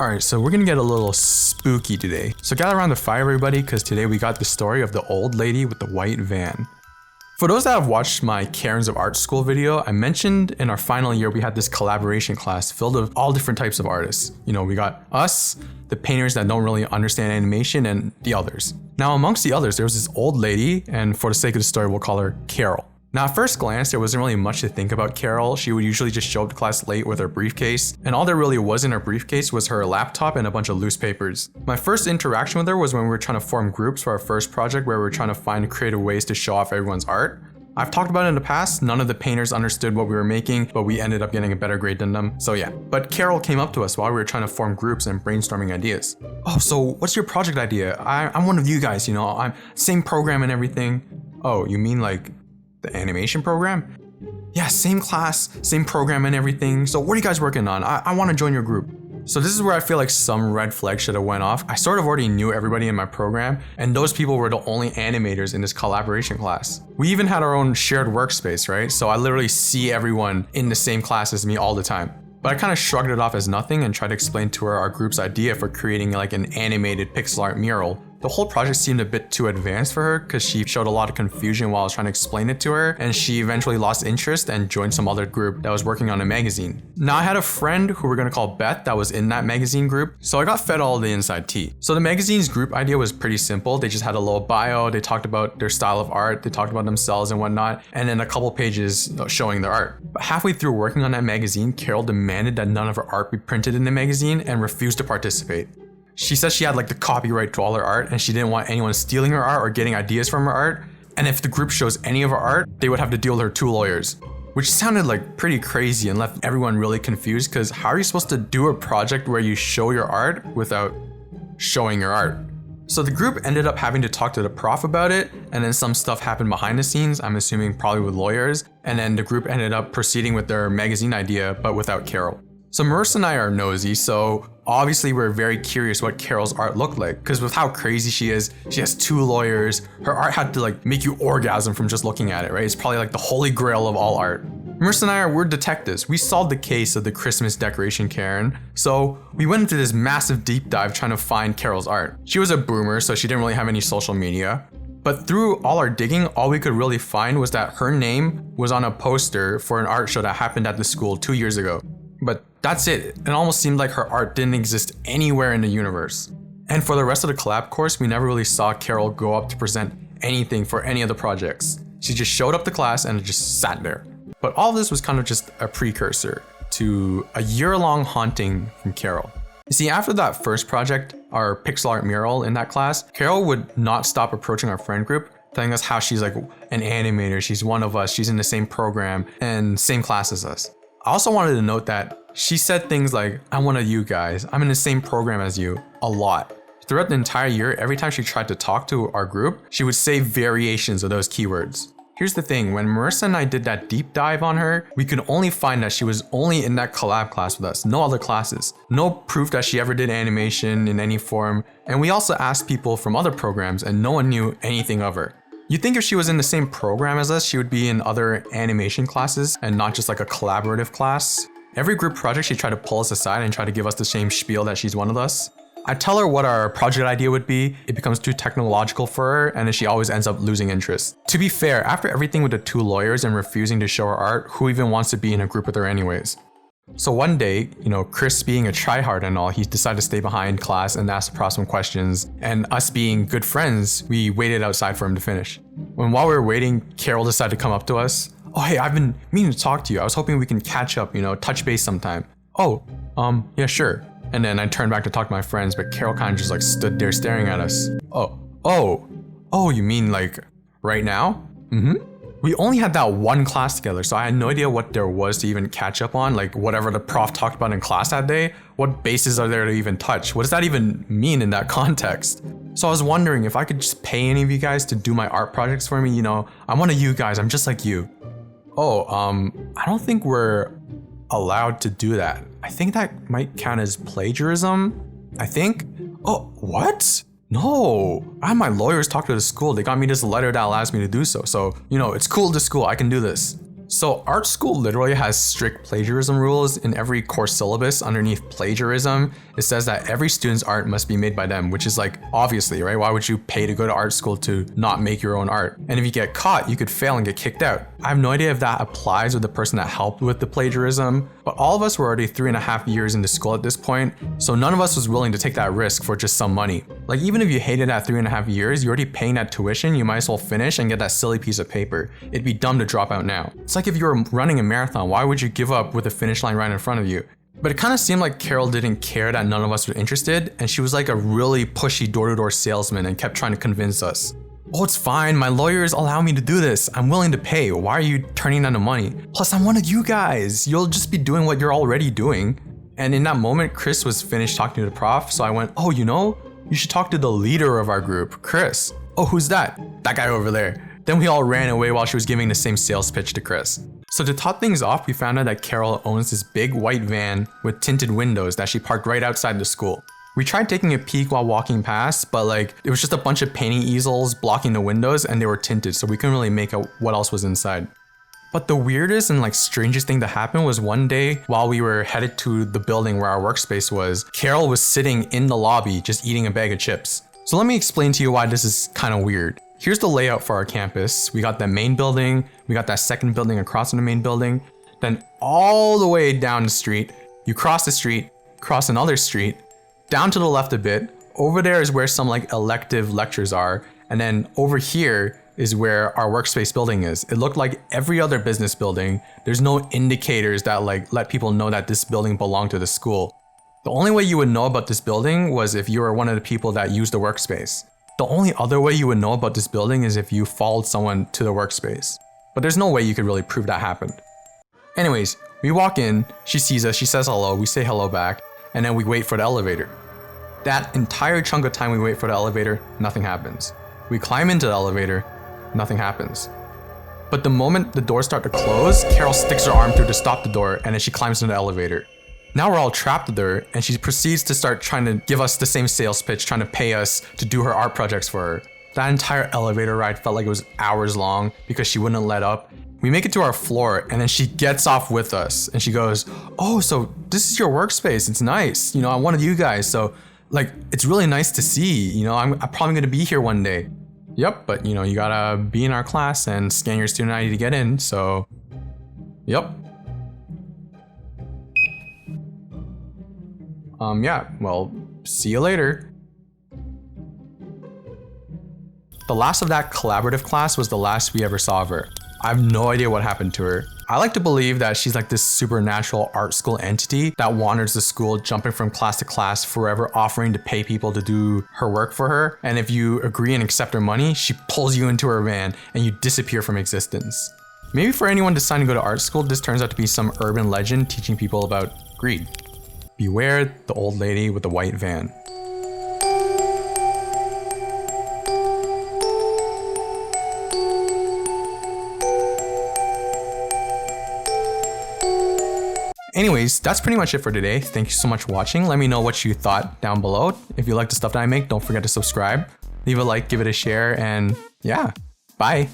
Alright, so we're gonna get a little spooky today. So gather around the fire, everybody, because today we got the story of the old lady with the white van. For those that have watched my Karens of Art School video, I mentioned in our final year we had this collaboration class filled with all different types of artists. You know, we got us, the painters that don't really understand animation, and the others. Now amongst the others, there was this old lady, and for the sake of the story, we'll call her Carol. Now at first glance, there wasn't really much to think about Carol. She would usually just show up to class late with her briefcase, and all there really was in her briefcase was her laptop and a bunch of loose papers. My first interaction with her was when we were trying to form groups for our first project where we were trying to find creative ways to show off everyone's art. I've talked about it in the past, none of the painters understood what we were making, but we ended up getting a better grade than them, so yeah. But Carol came up to us while we were trying to form groups and brainstorming ideas. Oh, so what's your project idea? I'm one of you guys, you know, I'm same program and everything. Oh, you mean like the animation program? Yeah, same class, same program and everything. So what are you guys working on? I want to join your group. So this is where I feel like some red flag should have went off. I sort of already knew everybody in my program, and those people were the only animators in this collaboration class. We even had our own shared workspace, right? So I literally see everyone in the same class as me all the time. But I kind of shrugged it off as nothing and tried to explain to her our group's idea for creating like an animated pixel art mural. The whole project seemed a bit too advanced for her because she showed a lot of confusion while I was trying to explain it to her, and she eventually lost interest and joined some other group that was working on a magazine. Now I had a friend who we're gonna call Beth that was in that magazine group, so I got fed all the inside tea. So the magazine's group idea was pretty simple. They just had a little bio, they talked about their style of art, they talked about themselves and whatnot, and then a couple pages showing their art. But halfway through working on that magazine, Carol demanded that none of her art be printed in the magazine and refused to participate. She said she had like the copyright to all her art and she didn't want anyone stealing her art or getting ideas from her art. And if the group shows any of her art, they would have to deal with her 2 lawyers. Which sounded like pretty crazy and left everyone really confused because how are you supposed to do a project where you show your art without showing your art? So the group ended up having to talk to the prof about it, and then some stuff happened behind the scenes, I'm assuming probably with lawyers, and then the group ended up proceeding with their magazine idea but without Carol. So Marissa and I are nosy, so obviously we're very curious what Carol's art looked like, because with how crazy she is, she has 2 lawyers, her art had to like make you orgasm from just looking at it, right? It's probably like the holy grail of all art. Marissa and I we're detectives. We solved the case of the Christmas decoration Karen, so we went into this massive deep dive trying to find Carol's art. She was a boomer, so she didn't really have any social media. But through all our digging, all we could really find was that her name was on a poster for an art show that happened at the school 2 years ago. But that's it. It almost seemed like her art didn't exist anywhere in the universe. And for the rest of the collab course, we never really saw Carol go up to present anything for any of the projects. She just showed up to class and just sat there. But all this was kind of just a precursor to a year-long haunting from Carol. You see, after that first project, our pixel art mural in that class, Carol would not stop approaching our friend group, telling us how she's like an animator, she's one of us, she's in the same program and same class as us. I also wanted to note that she said things like, I'm one of you guys, I'm in the same program as you, a lot. Throughout the entire year, every time she tried to talk to our group, she would say variations of those keywords. Here's the thing, when Marissa and I did that deep dive on her, we could only find that she was only in that collab class with us, no other classes. No proof that she ever did animation in any form, and we also asked people from other programs and no one knew anything of her. You'd think if she was in the same program as us, she would be in other animation classes and not just like a collaborative class. Every group project, she tried to pull us aside and try to give us the same spiel that she's one of us. I tell her what our project idea would be, it becomes too technological for her, and then she always ends up losing interest. To be fair, after everything with the 2 lawyers and refusing to show her art, who even wants to be in a group with her anyways? So one day, you know, Chris being a tryhard and all, he decided to stay behind class and ask the prof some questions, and us being good friends, we waited outside for him to finish. While we were waiting, Carol decided to come up to us. Oh hey, I've been meaning to talk to you. I was hoping we can catch up, you know, touch base sometime. Oh, yeah, sure. And then I turned back to talk to my friends, but Carol kind of just like stood there staring at us. Oh, you mean like right now? We only had that one class together, so I had no idea what there was to even catch up on, like whatever the prof talked about in class that day. What bases are there to even touch? What does that even mean in that context? So I was wondering if I could just pay any of you guys to do my art projects for me, you know, I'm one of you guys, I'm just like you. I don't think we're allowed to do that. I think that might count as plagiarism, I think. Oh, what? No, I had my lawyers talk to the school. They got me this letter that allows me to do so. So, you know, it's cool to school, I can do this. So art school literally has strict plagiarism rules. In every course syllabus underneath plagiarism, it says that every student's art must be made by them, which is like, obviously, right? Why would you pay to go to art school to not make your own art? And if you get caught, you could fail and get kicked out. I have no idea if that applies with the person that helped with the plagiarism, but all of us were already 3.5 years into school at this point, so none of us was willing to take that risk for just some money. Like, even if you hated that 3.5 years, you're already paying that tuition, you might as well finish and get that silly piece of paper. It'd be dumb to drop out now. It's like if you were running a marathon, why would you give up with the finish line right in front of you? But it kind of seemed like Carol didn't care that none of us were interested, and she was like a really pushy door-to-door salesman and kept trying to convince us. Oh, it's fine, my lawyers allow me to do this. I'm willing to pay. Why are you turning down the money? Plus, I'm one of you guys. You'll just be doing what you're already doing. And in that moment, Chris was finished talking to the prof, so I went, oh, you know, you should talk to the leader of our group, Chris. Oh, who's that? That guy over there. Then we all ran away while she was giving the same sales pitch to Chris. So to top things off, we found out that Carol owns this big white van with tinted windows that she parked right outside the school. We tried taking a peek while walking past, but like it was just a bunch of painting easels blocking the windows and they were tinted, so we couldn't really make out what else was inside. But the weirdest and like strangest thing that happened was one day while we were headed to the building where our workspace was, Carol was sitting in the lobby just eating a bag of chips. So let me explain to you why this is kind of weird. Here's the layout for our campus. We got the main building, we got that second building across from the main building, then all the way down the street, you cross the street, cross another street, down to the left a bit, over there is where some like elective lectures are, and then over here is where our workspace building is. It looked like every other business building. There's no indicators that like let people know that this building belonged to the school. The only way you would know about this building was if you were one of the people that used the workspace. The only other way you would know about this building is if you followed someone to the workspace. But there's no way you could really prove that happened. Anyways, we walk in, she sees us, she says hello, we say hello back, and then we wait for the elevator. That entire chunk of time we wait for the elevator, nothing happens. We climb into the elevator, nothing happens. But the moment the doors start to close, Carol sticks her arm through to stop the door, and then she climbs into the elevator. Now we're all trapped with her, and she proceeds to start trying to give us the same sales pitch, trying to pay us to do her art projects for her. That entire elevator ride felt like it was hours long because she wouldn't let up. We make it to our floor, and then she gets off with us, and she goes, oh, so this is your workspace, it's nice. You know, I'm one of you guys, so like, it's really nice to see, you know, I'm probably gonna be here one day. Yep, but you know, you gotta be in our class and scan your student ID to get in, so, yep. Yeah, well, see you later. The last of that collaborative class was the last we ever saw of her. I have no idea what happened to her. I like to believe that she's like this supernatural art school entity that wanders the school, jumping from class to class, forever offering to pay people to do her work for her. And if you agree and accept her money, she pulls you into her van and you disappear from existence. Maybe for anyone deciding to go to art school, this turns out to be some urban legend teaching people about greed. Beware the old lady with the white van. Anyways, that's pretty much it for today. Thank you so much for watching. Let me know what you thought down below. If you like the stuff that I make, don't forget to subscribe. Leave a like, give it a share, and yeah, bye.